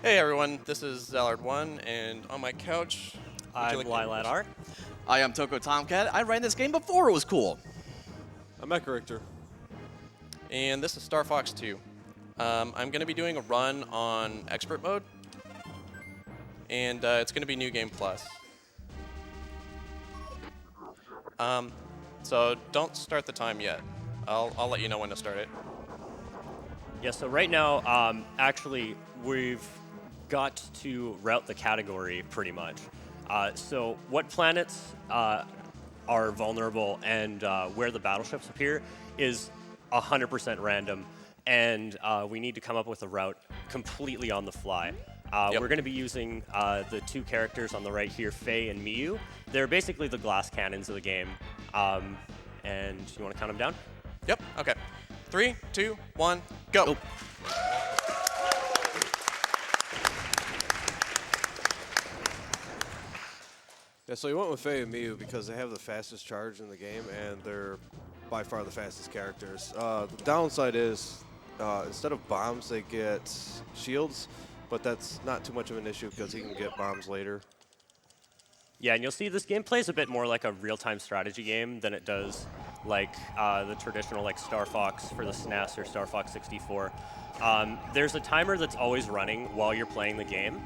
Hey everyone, this is Zallard1, and on my couch, I'm Lilat R. I am Toko Tomcat. I ran this game before it was cool. I'm Mecha Richter. and this is Star Fox 2. I'm going to be doing a run on Expert Mode, and it's going to be New Game Plus. So don't start the time yet. I'll let you know when to start it. Yeah, so right now, actually, we've got to route the category pretty much. So what planets are vulnerable and where the battleships appear is 100% random, and we need to come up with a route completely on the fly. Yep. We're going to be using the two characters on the right here, Faye and Miyu. They're basically the glass cannons of the game. And you want to count them down? Yep, okay. 3, 2, 1, go! Yeah, so you went with Faye and Miyu because they have the fastest charge in the game, and they're by far the fastest characters. The downside is, instead of bombs, they get shields, but that's not too much of an issue because he can get bombs later. Yeah, and you'll see this game plays a bit more like a real-time strategy game than it does like the traditional like Star Fox for the SNES or Star Fox 64. There's a timer that's always running while you're playing the game,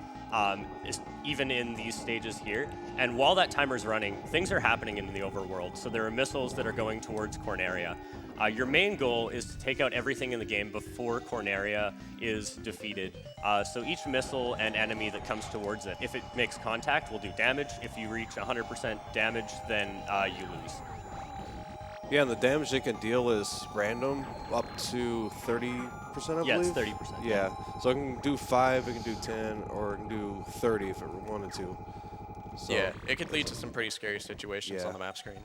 even in these stages here. And while that timer's running, things are happening in the overworld. So there are missiles that are going towards Corneria. Your main goal is to take out everything in the game before Corneria is defeated. So each missile and enemy that comes towards it, if it makes contact, will do damage. If you reach 100% damage, then you lose. Yeah, and the damage they can deal is random, up to 30%, I believe? Yeah, it's 30%. Yeah, so it can do 5, it can do 10, or it can do 30 if it wanted to. So, Yeah, it could lead to some pretty scary situations Yeah. on the map screen.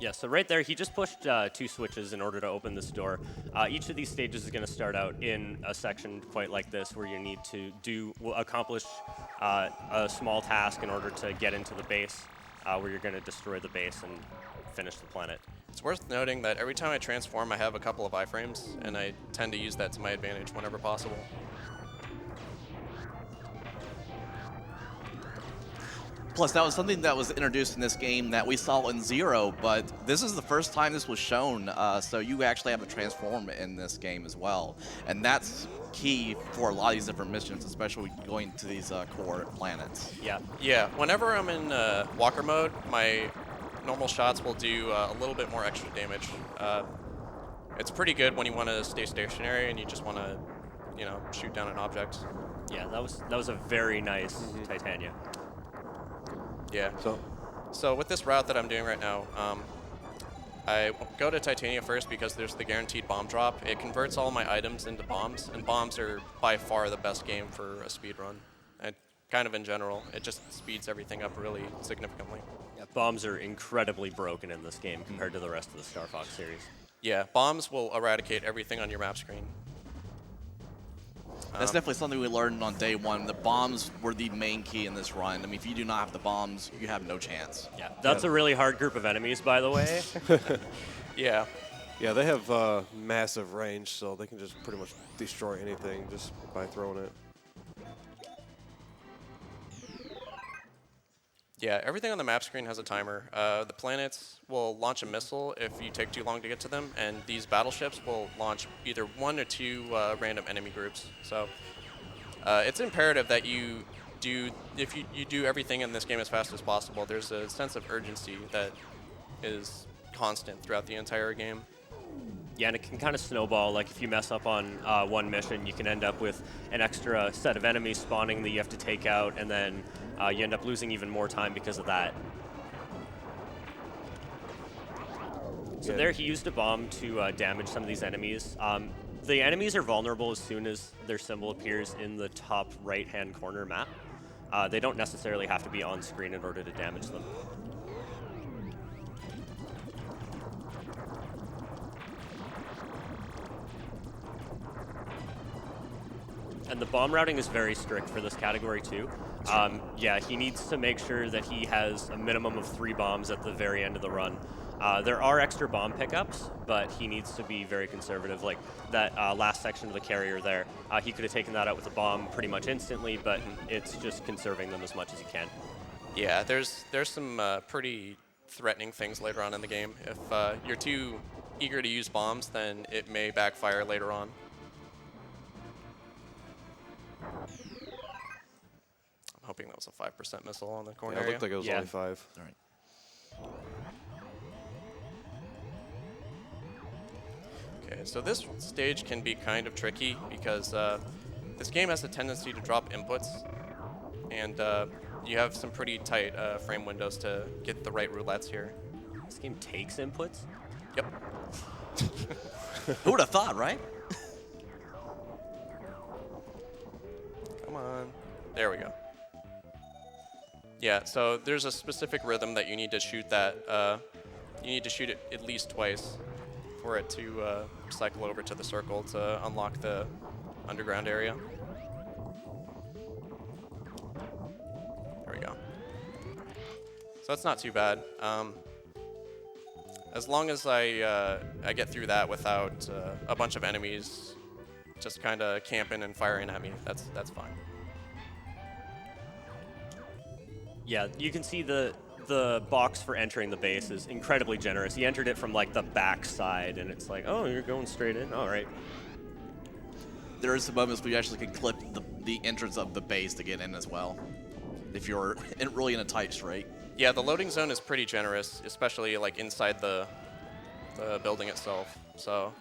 Yeah, so right there, he just pushed 2 switches in order to open this door. Each of these stages is going to start out in a section quite like this, where you need to accomplish a small task in order to get into the base, where you're going to destroy the base and finish the planet. It's worth noting that every time I transform, I have a couple of iframes, and I tend to use that to my advantage whenever possible. Plus, that was something that was introduced in this game that we saw in Zero, but this is the first time this was shown, so you actually have to transform in this game as well. And that's key for a lot of these different missions, especially going to these core planets. Yeah. Yeah, whenever I'm in walker mode, my normal shots will do a little bit more extra damage. It's pretty good when you want to stay stationary and you just want to, shoot down an object. Yeah, that was a very nice Titania. Yeah. So with this route that I'm doing right now, I go to Titania first because there's the guaranteed bomb drop. It converts all my items into bombs, and bombs are by far the best game for a speed run. And kind of in general, it just speeds everything up really significantly. Yeah, bombs are incredibly broken in this game compared to the rest of the Star Fox series. Yeah, bombs will eradicate everything on your map screen. That's definitely something we learned on day one. The bombs were the main key in this run. I mean, if you do not have the bombs, you have no chance. Yeah, that's a really hard group of enemies, by the way. Yeah. Yeah, they have massive range, so they can just pretty much destroy anything just by throwing it. Yeah, everything on the map screen has a timer. The planets will launch a missile if you take too long to get to them, and these battleships will launch either 1 or 2 random enemy groups. So it's imperative that if you do everything in this game as fast as possible. There's a sense of urgency that is constant throughout the entire game. Yeah, and it can kind of snowball. Like if you mess up on one mission, you can end up with an extra set of enemies spawning that you have to take out, and then you end up losing even more time because of that. So there he used a bomb to damage some of these enemies. The enemies are vulnerable as soon as their symbol appears in the top right-hand corner map. They don't necessarily have to be on screen in order to damage them. And the bomb routing is very strict for this category too. Yeah, he needs to make sure that he has a minimum of 3 bombs at the very end of the run. There are extra bomb pickups, but he needs to be very conservative. Like that last section of the carrier there, he could have taken that out with a bomb pretty much instantly, but it's just conserving them as much as he can. Yeah, there's some pretty threatening things later on in the game. If you're too eager to use bombs, then it may backfire later on. I'm hoping that was a 5% missile on the corner Yeah, it area. looked like it was Yeah. only 5. All right. Okay, so this stage can be kind of tricky because this game has a tendency to drop inputs, and you have some pretty tight frame windows to get the right roulettes here. This game takes inputs. Yep. Who would have thought, right? Come on. There we go. Yeah, so there's a specific rhythm that you need to shoot that. You need to shoot it at least twice for it to cycle over to the circle to unlock the underground area. There we go. So that's not too bad. As long as I get through that without a bunch of enemies just kind of camping and firing at me, that's fine. Yeah, you can see the box for entering the base is incredibly generous. He entered it from like the back side, and it's like, oh, you're going straight in? All right. There are some moments where you actually can clip the entrance of the base to get in as well, if you're really in a tight straight. Yeah, the loading zone is pretty generous, especially like inside the building itself. So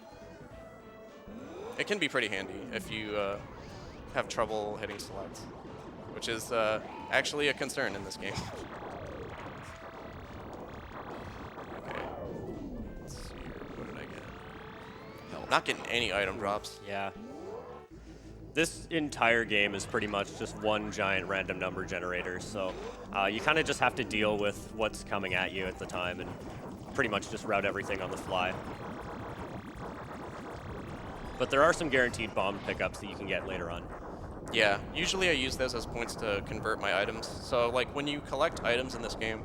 it can be pretty handy if you have trouble hitting selects, which is actually a concern in this game. Okay. Let's see here. What did I get? Not getting any item drops. Yeah. This entire game is pretty much just one giant random number generator, so you kind of just have to deal with what's coming at you at the time and pretty much just route everything on the fly. But there are some guaranteed bomb pickups that you can get later on. Yeah, usually I use those as points to convert my items. So like when you collect items in this game,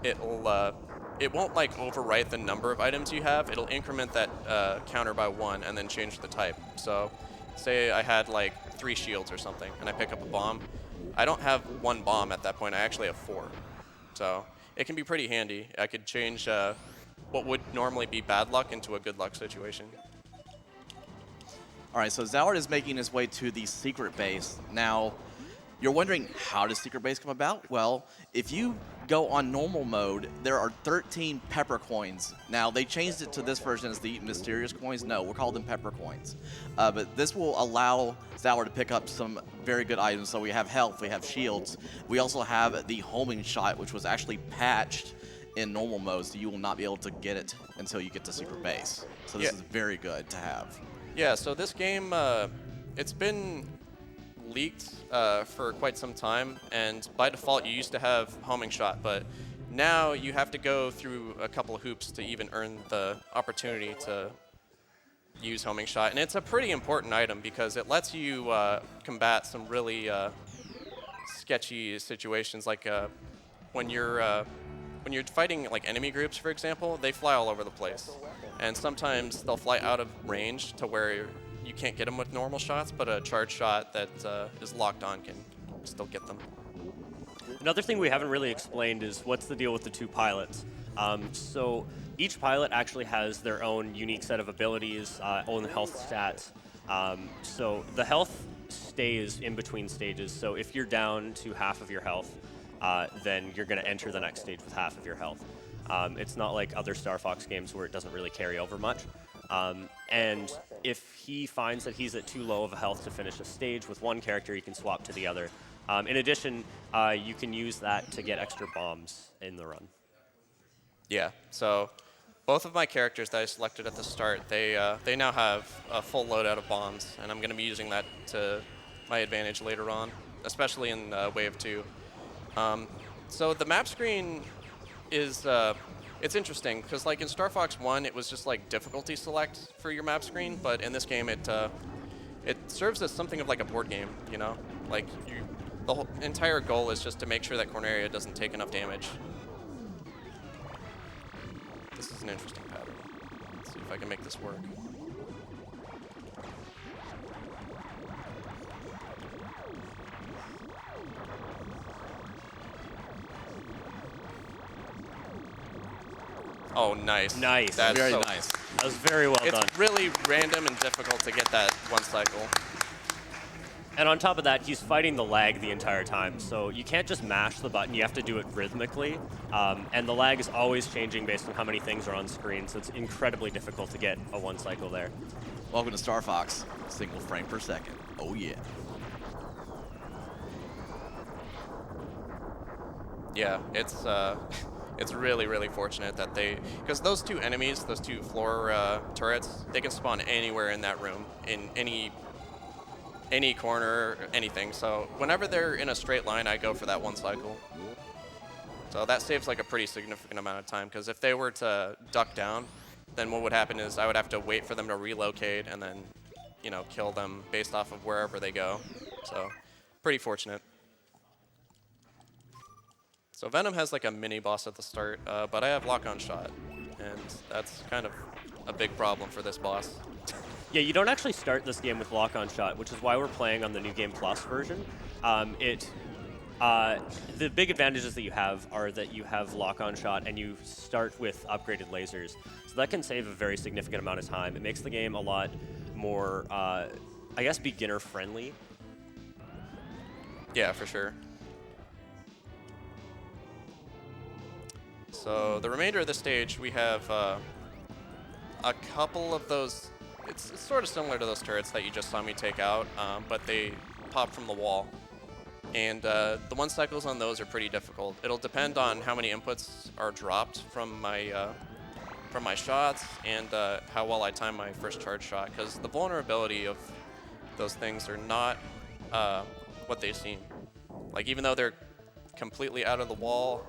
it won't like overwrite the number of items you have. It'll increment that counter by 1 and then change the type. So say I had like 3 shields or something and I pick up a bomb. I don't have 1 bomb at that point, I actually have 4. So it can be pretty handy. I could change what would normally be bad luck into a good luck situation. All right, so Zoward is making his way to the secret base. Now, you're wondering, how does secret base come about? Well, if you go on normal mode, there are 13 pepper coins. Now, they changed it to this version as the mysterious coins. No, we'll call them pepper coins. But this will allow Zoward to pick up some very good items. So we have health, we have shields. We also have the homing shot, which was actually patched in normal mode, so you will not be able to get it until you get to secret base. So this is very good to have. Yeah, so this game, it's been leaked for quite some time, and by default you used to have homing shot, but now you have to go through a couple of hoops to even earn the opportunity to use homing shot, and it's a pretty important item because it lets you combat some really sketchy situations, like when you're fighting like enemy groups, for example, they fly all over the place. And sometimes they'll fly out of range to where you can't get them with normal shots, but a charge shot that is locked on can still get them. Another thing we haven't really explained is what's the deal with the 2 pilots. So each pilot actually has their own unique set of abilities, own health stats. So the health stays in between stages. So if you're down to half of your health, then you're going to enter the next stage with half of your health. It's not like other Star Fox games where it doesn't really carry over much. And if he finds that he's at too low of a health to finish a stage with one character, he can swap to the other. In addition, you can use that to get extra bombs in the run. Yeah, so both of my characters that I selected at the start, they now have a full loadout of bombs, and I'm going to be using that to my advantage later on, especially in Wave 2. So the map screen is it's interesting because like in Star Fox 1 it was just like difficulty select for your map screen, but in this game it it serves as something of like a board game, you know? Like, the whole entire goal is just to make sure that Corneria doesn't take enough damage. This is an interesting pattern. Let's see if I can make this work. Oh, nice. Nice. That's Very so nice. That was very well done. It's really random and difficult to get that one cycle. And on top of that, he's fighting the lag the entire time. So you can't just mash the button, you have to do it rhythmically. And the lag is always changing based on how many things are on screen, so it's incredibly difficult to get a one cycle there. Welcome to Star Fox, single frame per second. Oh yeah. Yeah, it's really, really fortunate that because those two enemies, those two floor turrets, they can spawn anywhere in that room, in any corner, anything. So whenever they're in a straight line, I go for that one cycle. So that saves like a pretty significant amount of time, because if they were to duck down, then what would happen is I would have to wait for them to relocate and then, you know, kill them based off of wherever they go. So pretty fortunate. So Venom has like a mini boss at the start, but I have lock-on shot, and that's kind of a big problem for this boss. Yeah, you don't actually start this game with lock-on shot, which is why we're playing on the New Game Plus version. The big advantages that you have are that you have lock-on shot and you start with upgraded lasers. So that can save a very significant amount of time. It makes the game a lot more, I guess, beginner-friendly. Yeah, for sure. So the remainder of the stage, we have a couple of those. It's sort of similar to those turrets that you just saw me take out, but they pop from the wall. And the one cycles on those are pretty difficult. It'll depend on how many inputs are dropped from my shots and how well I time my first charge shot, because the vulnerability of those things are not what they seem. Like, even though they're completely out of the wall,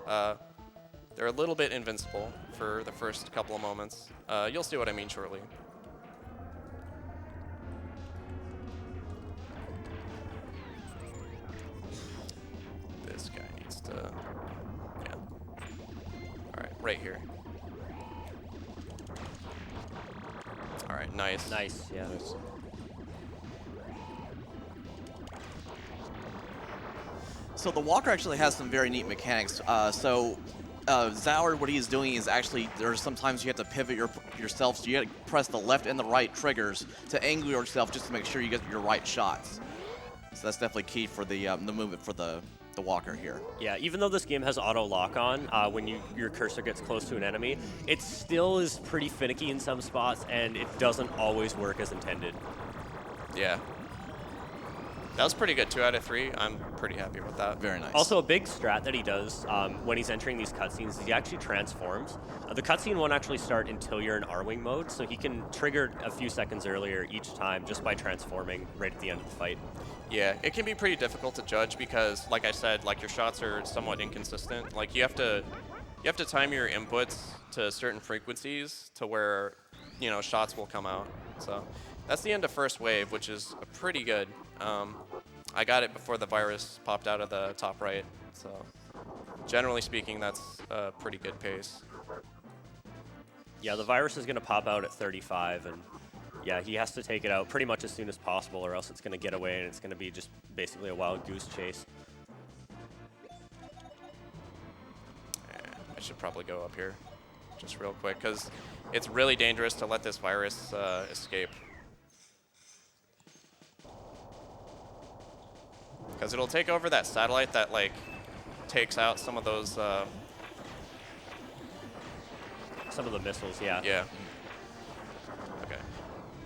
they're a little bit invincible for the first couple of moments. You'll see what I mean shortly. This guy needs to, yeah. All right, right here. All right, nice. Nice, yeah. Nice. So the Walker actually has some very neat mechanics. Zauer, what he's doing is actually, there's sometimes you have to pivot yourself, so you have to press the left and the right triggers to angle yourself just to make sure you get your right shots. So that's definitely key for the movement for the Walker here. Yeah, even though this game has auto lock-on, when your cursor gets close to an enemy, it still is pretty finicky in some spots, and it doesn't always work as intended. Yeah. That was pretty good, 2 out of 3. I'm pretty happy with that. Very nice. Also, a big strat that he does when he's entering these cutscenes is he actually transforms. The cutscene won't actually start until you're in R-Wing mode, so he can trigger a few seconds earlier each time just by transforming right at the end of the fight. Yeah, it can be pretty difficult to judge because, like I said, like your shots are somewhat inconsistent. Like you have to time your inputs to certain frequencies to where, you know, shots will come out. So that's the end of first wave, which is pretty good. I got it before the virus popped out of the top right, so generally speaking, that's a pretty good pace. Yeah, the virus is going to pop out at 35, and yeah, he has to take it out pretty much as soon as possible, or else it's going to get away, and it's going to be just basically a wild goose chase. I should probably go up here just real quick, because it's really dangerous to let this virus escape. Because it'll take over that satellite that, like, takes out some of those... Some of the missiles, yeah. Yeah. Okay.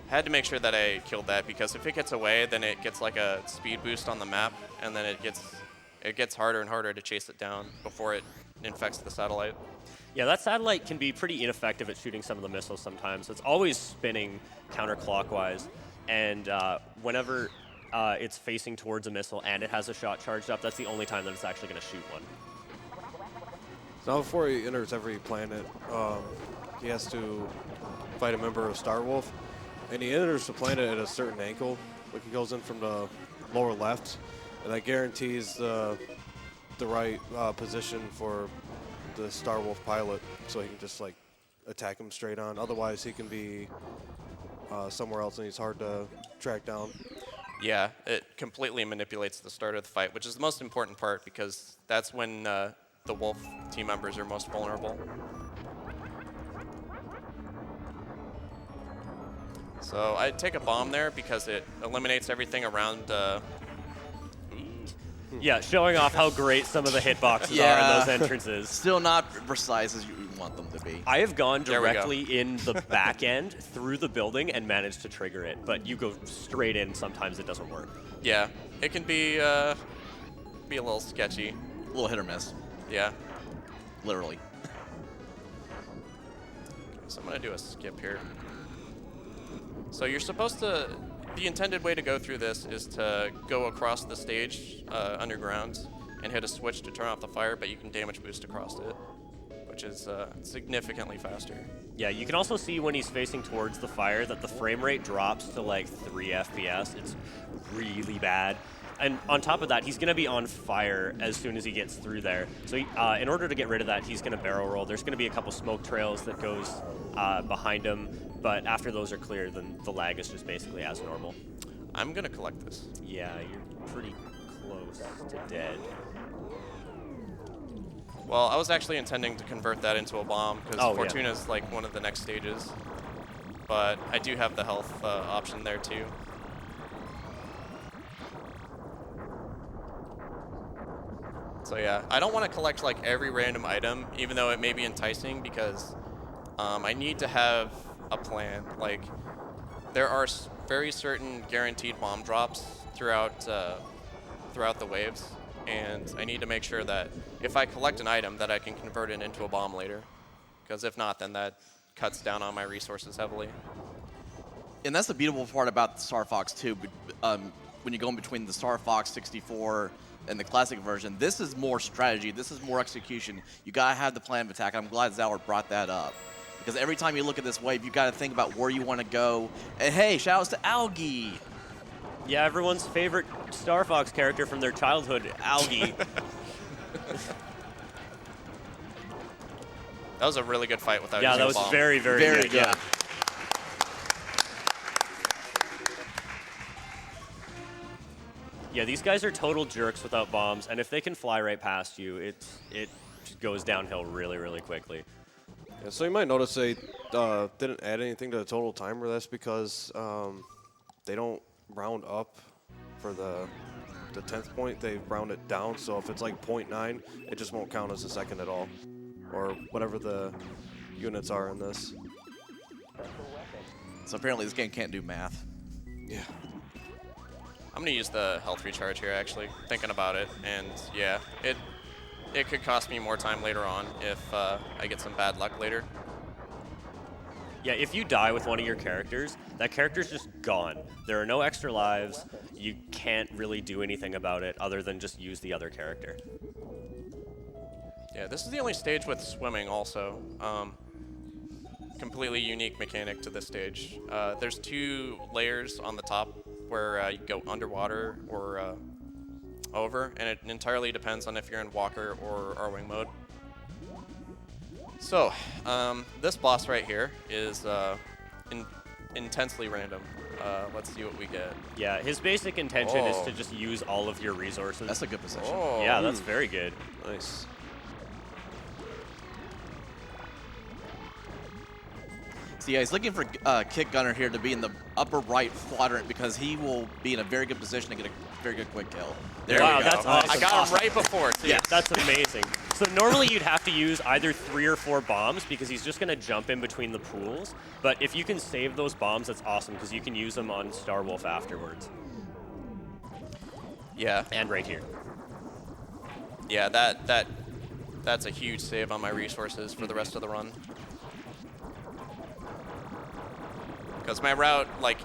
Had to make sure that I killed that, because if it gets away, then it gets like a speed boost on the map, and then it gets harder and harder to chase it down before it infects the satellite. Yeah, that satellite can be pretty ineffective at shooting some of the missiles sometimes. It's always spinning counterclockwise, and whenever it's facing towards a missile and it has a shot charged up, that's the only time that it's actually going to shoot one. Now, before he enters every planet, he has to fight a member of Starwolf, and he enters the planet at a certain angle. like he goes in from the lower left, and that guarantees the right position for the Starwolf pilot, so he can just like attack him straight on. Otherwise, he can be somewhere else, and he's hard to track down. Yeah, it completely manipulates the start of the fight, which is the most important part because that's when the Wolf team members are most vulnerable. So I take a bomb there because it eliminates everything around. Yeah, showing off how great some of the hitboxes are in those entrances. Still not precise as you want them to be. I have gone There we go. directly in the back end through the building and managed to trigger it, but you go straight in, sometimes it doesn't work. Yeah, it can be a little sketchy. A little hit or miss, Yeah. literally. So I'm gonna do a skip here. So you're supposed to, the intended way to go through this is to go across the stage underground and hit a switch to turn off the fire, but you can damage boost across it, which is significantly faster. Yeah, you can also see when he's facing towards the fire that the frame rate drops to like 3 FPS. It's really bad. And on top of that, he's going to be on fire as soon as he gets through there. So in order to get rid of that, he's going to barrel roll. There's going to be a couple smoke trails that goes behind him, but after those are clear, then the lag is just basically as normal. I'm gonna collect this. Yeah, you're pretty close to dead. Well, I was actually intending to convert that into a bomb because Oh, yeah. Fortuna's like one of the next stages, but I do have the health option there too. So yeah, I don't want to collect like every random item, even though it may be enticing, because I need to have a plan. Like, there are very certain guaranteed bomb drops throughout the waves, and I need to make sure that if I collect an item, that I can convert it into a bomb later. Because if not, then that cuts down on my resources heavily. And that's the beautiful part about Star Fox 2. When you go in between the Star Fox 64 and the classic version, this is more strategy. This is more execution. You gotta have the plan of attack. I'm glad Zauer brought that up, because every time you look at this wave, you gotta think about where you want to go. And hey, shout outs to Algae. Yeah, everyone's favorite Star Fox character from their childhood, Algae. That was a really good fight without Yeah, using that a was bomb. very, very, Very good. good. Yeah. Yeah, these guys are total jerks without bombs, and if they can fly right past you, it just goes downhill really, really quickly. Yeah, so you might notice they didn't add anything to the total timer. That's because they don't round up for the 10th point. They round it down, so if it's like 0.9, it just won't count as a second at all, or whatever the units are in this. So apparently this game can't do math. Yeah. I'm gonna use the health recharge here, actually, thinking about it, and yeah, it could cost me more time later on if I get some bad luck later. Yeah, if you die with one of your characters, that character's just gone. There are no extra lives. You can't really do anything about it other than just use the other character. Yeah, this is the only stage with swimming also. Completely unique mechanic to this stage. There's 2 layers on the top where you go underwater or over, and it entirely depends on if you're in Walker or R-Wing mode. So, this boss right here is intensely random. Let's see what we get. Yeah, his basic intention is Oh. to just use all of your resources. That's a good position. Oh. Yeah, that's very good. Nice. So yeah, he's looking for Kick Gunner here to be in the upper right quadrant, because he will be in a very good position to get a very good quick kill. There Wow, we go. that's awesome. I got him right before, too. Yeah, that's amazing. So normally you'd have to use either 3 or 4 bombs because he's just going to jump in between the pools. But if you can save those bombs, that's awesome because you can use them on Starwolf afterwards. Yeah. And right here. Yeah, that's a huge save on my resources for the rest of the run. Because my route, like,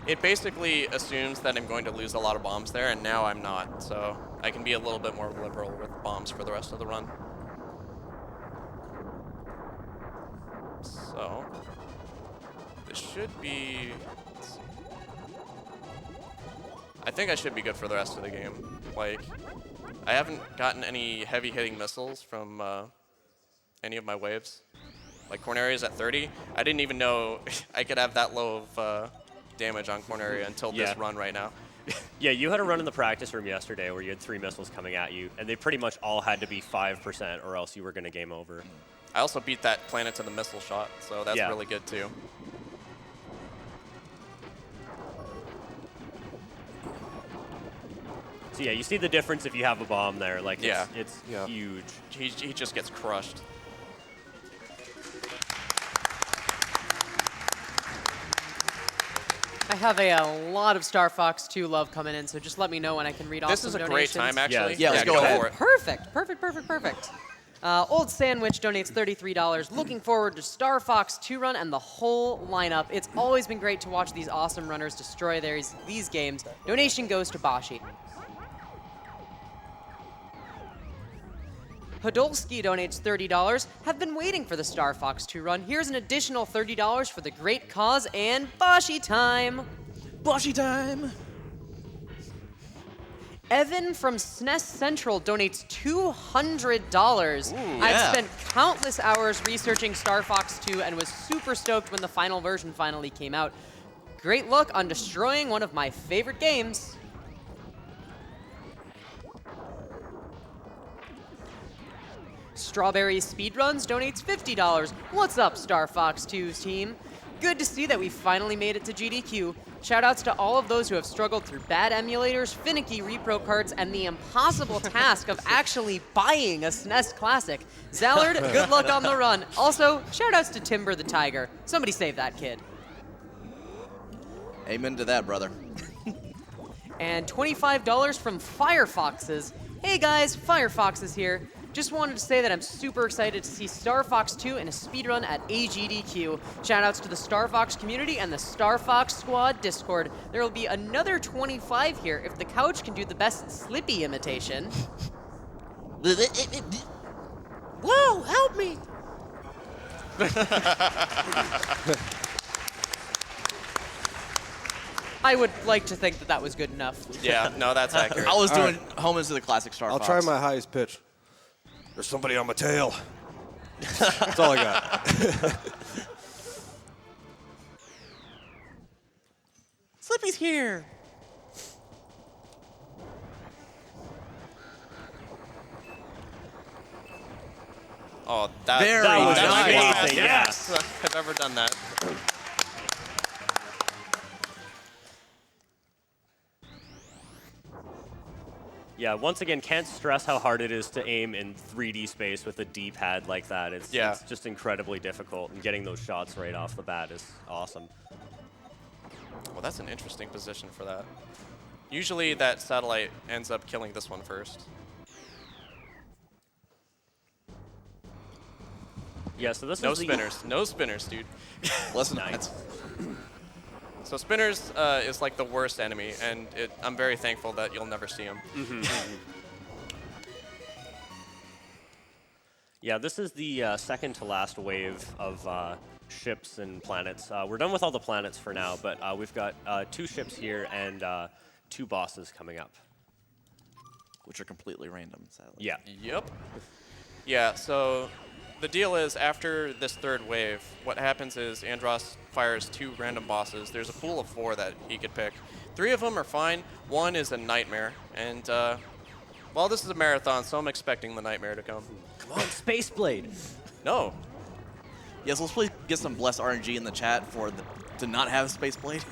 it basically assumes that I'm going to lose a lot of bombs there, and now I'm not. So I can be a little bit more liberal with bombs for the rest of the run. So this should be. Let's see. I think I should be good for the rest of the game. Like, I haven't gotten any heavy-hitting missiles from any of my waves. Like, Corneria's at 30. I didn't even know I could have that low of damage on Corneria until this run right now. Yeah, you had a run in the practice room yesterday where you had 3 missiles coming at you, and they pretty much all had to be 5% or else you were going to game over. I also beat that planet to the missile shot, so that's really good too. So yeah, you see the difference if you have a bomb there. Like, it's huge. He just gets crushed. I have a lot of Star Fox 2 love coming in, so just let me know when I can read off This some is a donations. great time, actually. Yeah, let's go for it. Perfect, perfect, perfect, perfect. Old Sandwich donates $33. Looking forward to Star Fox 2 run and the whole lineup. It's always been great to watch these awesome runners destroy these games. Donation goes to Bashi. Podolski donates $30. Have been waiting for the Star Fox 2 run. Here's an additional $30 for the great cause and Bashi time. Bashi time! Evan from SNES Central donates $200. I've spent countless hours researching Star Fox 2 and was super stoked when the final version finally came out. Great luck on destroying one of my favorite games. Strawberry Speedruns donates $50. What's up, Star Fox 2's team? Good to see that we finally made it to GDQ. Shoutouts to all of those who have struggled through bad emulators, finicky repro cards, and the impossible task of actually buying a SNES Classic. Zallard, good luck on the run. Also, shoutouts to Timber the Tiger. Somebody save that kid. Amen to that, brother. And $25 from Firefoxes. Hey guys, Firefoxes here. Just wanted to say that I'm super excited to see Star Fox 2 in a speedrun at AGDQ. Shoutouts to the Star Fox community and the Star Fox Squad Discord. There will be another 25 here if the couch can do the best Slippy imitation. Whoa, help me! I would like to think that that was good enough. Yeah, no, that's accurate. I was doing homage to the classic Star I'll Fox. try my highest pitch. There's somebody on my tail. That's all I got. Slippy's here. Oh, that Very was nice. my Wow. fastest Yes. I've ever done that. Yeah, once again, can't stress how hard it is to aim in 3D space with a D-pad like that. It's just incredibly difficult, and getting those shots right off the bat is awesome. Well, that's an interesting position for that. Usually that satellite ends up killing this one first. Yeah, so this No is spinners. No spinners, dude. Listen, Nice. So spinners is like the worst enemy, and I'm very thankful that you'll never see them. Yeah, this is the second to last wave of ships and planets. We're done with all the planets for now, but we've got 2 ships here and 2 bosses coming up. which are completely random, sadly. Yeah. Yep. Yeah, so the deal is after this third wave, what happens is Andross fires 2 random bosses. There's a pool of 4 that he could pick. 3 of them are fine. 1 is a nightmare. And, well, this is a marathon, so I'm expecting the nightmare to come. Come on, Space Blade. No. Yes, let's please get some blessed RNG in the chat for to not have Space Blade.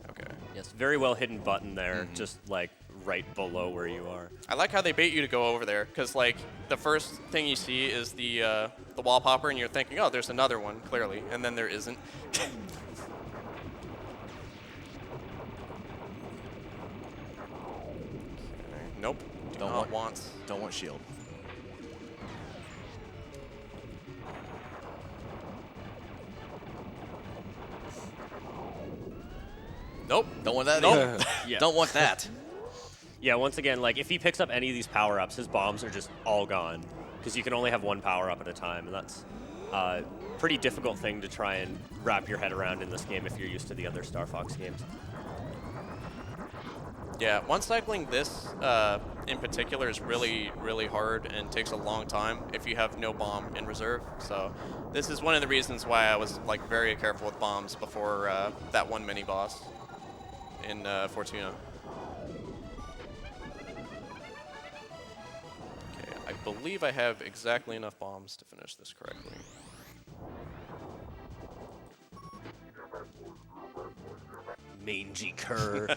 Okay. Yes, very well hidden button there, just like right below where you are. I like how they bait you to go over there, because like the first thing you see is the wall popper, and you're thinking, oh, there's another one, clearly, and then there isn't. Nope. Don't Not want- once. Don't want shield. Nope. Don't want that Nope. either. Yeah. Don't want that. Yeah, once again, like if he picks up any of these power-ups, his bombs are just all gone because you can only have one power-up at a time, and that's a pretty difficult thing to try and wrap your head around in this game if you're used to the other Star Fox games. Yeah, one cycling this in particular is really, really hard and takes a long time if you have no bomb in reserve. So this is one of the reasons why I was like very careful with bombs before that one mini boss in Fortuna. Okay, I believe I have exactly enough bombs to finish this correctly. Mangy cur.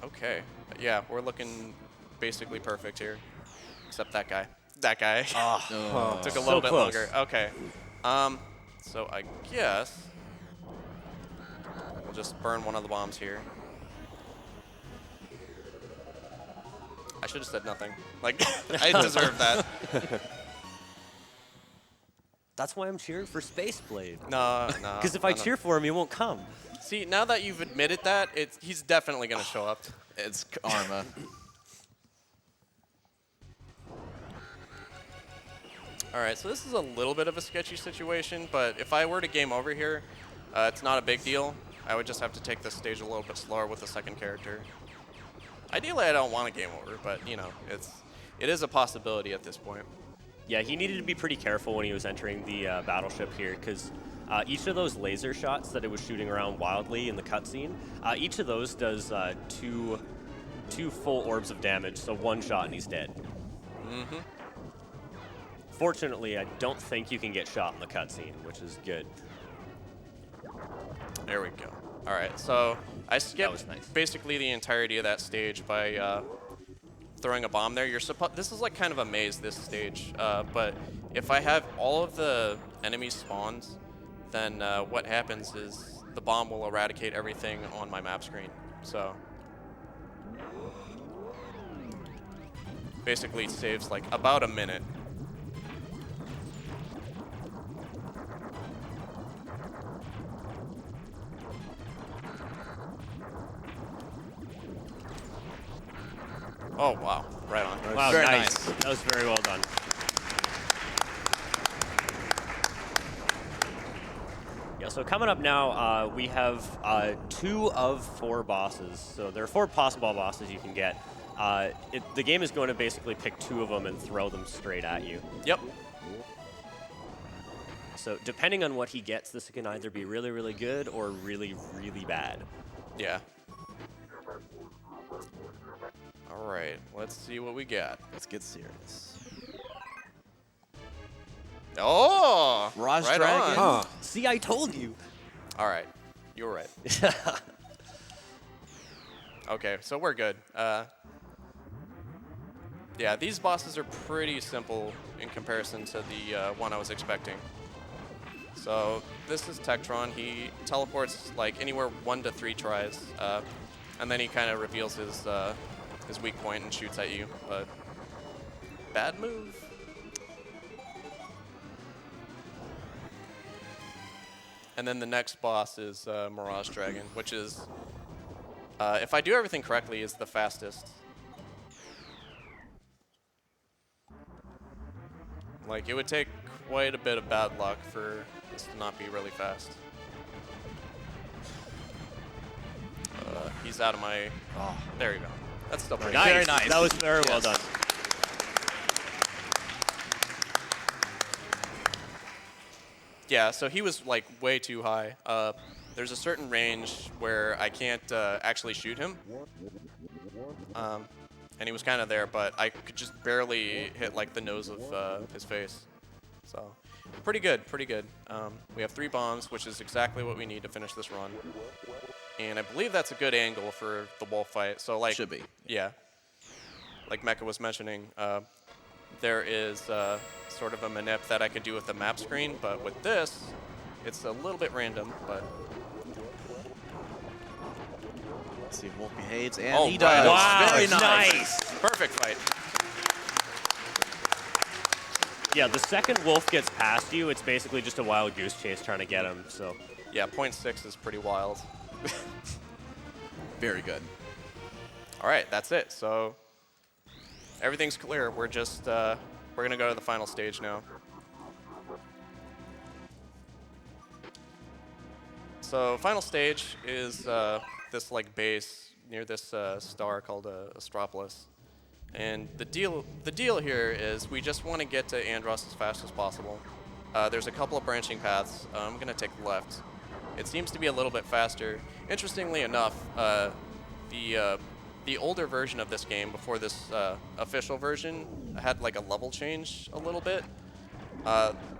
Okay, yeah, we're looking basically perfect here, except that guy. That guy took a little bit close. longer. Okay, so I guess we'll just burn one of the bombs here. I should have said nothing. Like, I deserve that. That's why I'm cheering for Space Blade. No. Because if I cheer for him, he won't come. See, now that you've admitted that, he's definitely going to show up. It's karma. All right, so this is a little bit of a sketchy situation, but if I were to game over here, it's not a big deal. I would just have to take this stage a little bit slower with the second character. Ideally, I don't want to game over, but you know, it is a possibility at this point. Yeah, he needed to be pretty careful when he was entering the battleship here, because each of those laser shots that it was shooting around wildly in the cutscene, each of those does two full orbs of damage, so one shot and he's dead. Mm-hmm. Fortunately, I don't think you can get shot in the cutscene, which is good. There we go. All right, so I was skipped nice. basically the entirety of that stage by throwing a bomb there. This is like kind of a maze, this stage, but if I have all of the enemy spawns, then what happens is the bomb will eradicate everything on my map screen. So basically saves like about a minute. Oh, wow. Right on. Wow, Very nice. nice. That was very well done. Yeah, so coming up now, we have 2 of 4 bosses. So there are 4 possible bosses you can get. The game is going to basically pick 2 of them and throw them straight at you. Yep. So depending on what he gets, this can either be really, really good or really, really bad. Yeah. All right, let's see what we got. Let's get serious. Oh! Raj right Dragon? on. Huh. See, I told you. All right, you were right. Okay, so we're good. Yeah, these bosses are pretty simple in comparison to the one I was expecting. So this is Tektron. He teleports like anywhere 1 to 3 tries, and then he kind of reveals his weak point and shoots at you. But bad move. And then the next boss is Mirage Dragon, which is, if I do everything correctly, is the fastest. Like, it would take quite a bit of bad luck for this to not be really fast. He's out of my... Oh, there you go. That's still pretty Nice. Very nice. That was very well done. Yeah, so he was like way too high. There's a certain range where I can't actually shoot him. And he was kind of there, but I could just barely hit like the nose of his face. So pretty good, pretty good. We have 3 bombs, which is exactly what we need to finish this run. And I believe that's a good angle for the wolf fight. So like, Should be. Yeah. Like Mecha was mentioning, there is sort of a manip that I could do with the map screen, but with this, it's a little bit random, but... Let's see if Wolf behaves, and Oh, he does. Wow, Very nice. nice. Perfect fight. Yeah, the second wolf gets past you, it's basically just a wild goose chase trying to get him. So Yeah, 0.6 is pretty wild. Very good. All right, that's it. So everything's clear. We're just we're gonna go to the final stage now. So final stage is this like base near this star called Astropolis, and the deal here is we just want to get to Andross as fast as possible. There's a couple of branching paths. I'm gonna take the left. It seems to be a little bit faster. Interestingly enough, the older version of this game, before this official version, had like a level change a little bit.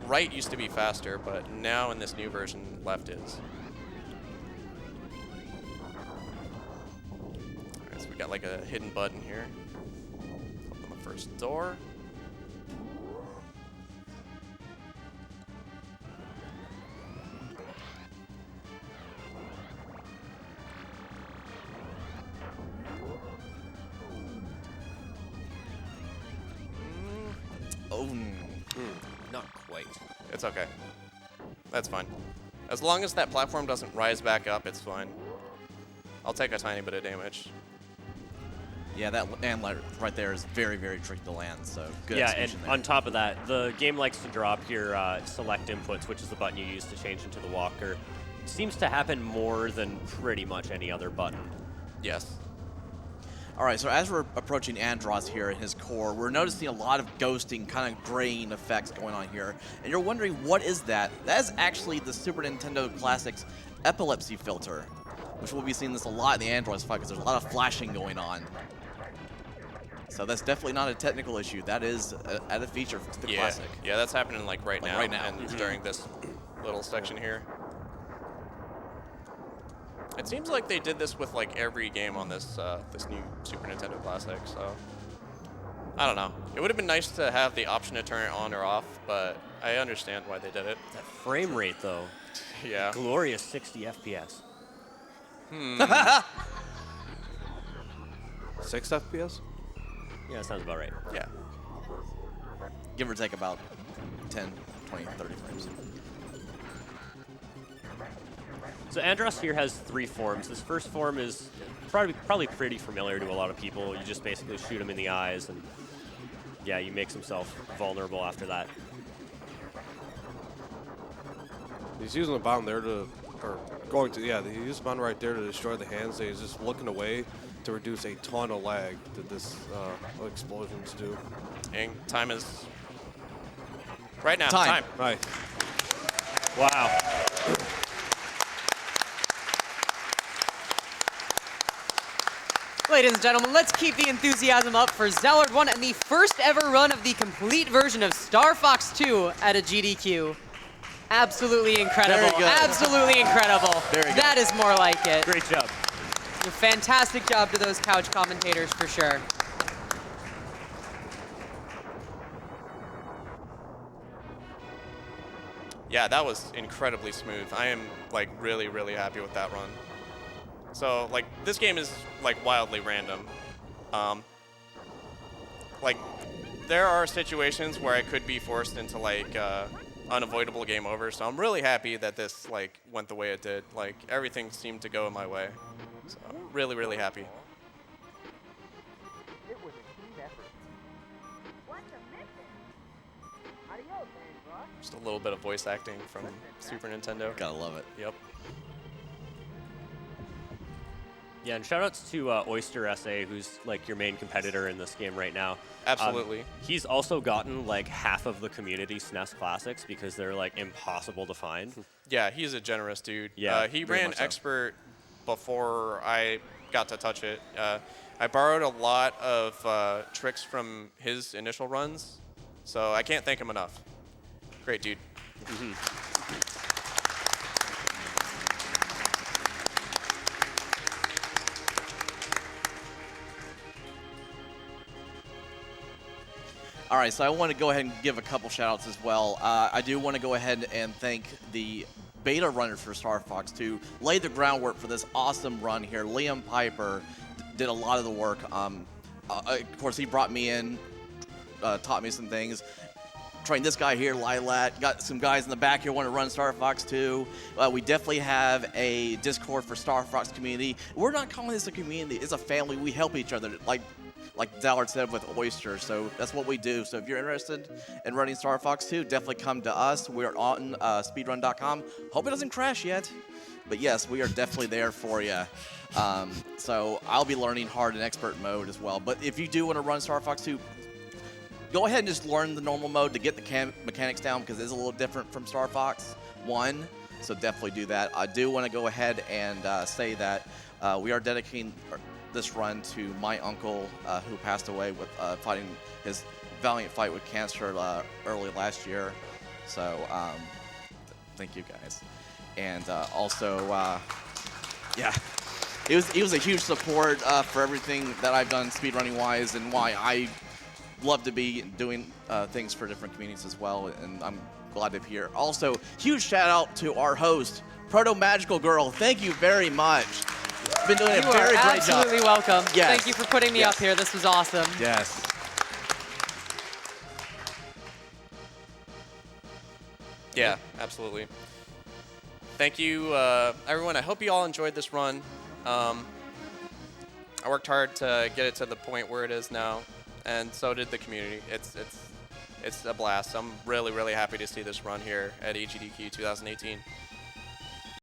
Right used to be faster, but now in this new version, left is. Alright, so we got like a hidden button here. Open the first door. Oh, Not quite. It's okay. That's fine. As long as that platform doesn't rise back up, it's fine. I'll take a tiny bit of damage. yeah, that land right there is very, very tricky to land, so good Yeah, and execution there. on top of that, the game likes to drop your select inputs, which is the button you use to change into the walker. It seems to happen more than pretty much any other button. Yes. All right, so as we're approaching Andross here in his core, we're noticing a lot of ghosting, kind of graying effects going on here. And you're wondering, what is that? That is actually the Super Nintendo Classics epilepsy filter, which we'll be seeing this a lot in the Andross fight because there's a lot of flashing going on. So that's definitely not a technical issue. That is a added feature to the Classic. Yeah, that's happening like right now. Right now. And during this little section here. It seems like they did this with like every game on this this new Super Nintendo Classic. So I don't know. It would have been nice to have the option to turn it on or off, but I understand why they did it. That frame rate, though, Yeah. glorious 60 FPS. 6 FPS? Yeah, that sounds about right. Yeah. Give or take about 10, 20, 30 frames. So Andross here has 3 forms. This first form is probably pretty familiar to a lot of people. You just basically shoot him in the eyes, and yeah, he makes himself vulnerable after that. He's using a bomb there to, or going to, yeah, he used a bomb right there to destroy the hands. He's just looking away to reduce a ton of lag that this explosions do. And time is right now. Time. Right. Wow. Ladies and gentlemen, let's keep the enthusiasm up for Zellard1 and the first ever run of the complete version of Star Fox 2 at a GDQ. Absolutely incredible. Very good. Absolutely incredible. Very good. That is more like it. Great job. A fantastic job to those couch commentators for sure. Yeah, that was incredibly smooth. I am like really, really happy with that run. So like this game is like wildly random. Like there are situations where I could be forced into like unavoidable game over. So I'm really happy that this like went the way it did. Like everything seemed to go in my way. So I'm really, really happy. It was a team effort. What's a mission? Adios, Andross. Just a little bit of voice acting from Super Nintendo. Gotta love it. Yep. Yeah, and shoutouts to Oyster SA, who's like your main competitor in this game right now. Absolutely. He's also gotten like half of the community SNES classics because they're like impossible to find. Yeah, he's a generous dude. Yeah, he very ran much so. Expert before I got to touch it. I borrowed a lot of tricks from his initial runs, so I can't thank him enough. Great dude. All right, so I want to go ahead and give a couple shout-outs as well. I do want to go ahead and thank the beta runners for Star Fox 2, laid the groundwork for this awesome run here. Liam Piper did a lot of the work. Of course, he brought me in, taught me some things. train this guy here, Lilat. Got some guys in the back here want to run Star Fox 2. We definitely have a Discord for Star Fox community. We're not calling this a community. It's a family. We help each other, like Dallard said with Oyster. So that's what we do. So if you're interested in running Star Fox 2, definitely come to us. We're on speedrun.com. Hope it doesn't crash yet. But yes, we are definitely there for you. So I'll be learning hard in expert mode as well. But if you do want to run Star Fox 2, go ahead and just learn the normal mode to get the mechanics down, because it's a little different from Star Fox 1. So definitely do that. I do want to go ahead and say that we are dedicating this run to my uncle who passed away with fighting his valiant fight with cancer early last year. So thank you guys. And also, yeah, he was a huge support for everything that I've done speedrunning wise, and why I love to be doing things for different communities as well. And I'm glad to be here. Also, huge shout out to our host, Proto Magical Girl. Thank you very much. Been doing a very great job. You are absolutely welcome. Yes. Thank you for putting me up here. This was awesome. Yes. Yeah, absolutely. Thank you, everyone. I hope you all enjoyed this run. I worked hard to get it to the point where it is now, and so did the community. It's a blast. I'm really, really happy to see this run here at AGDQ 2018.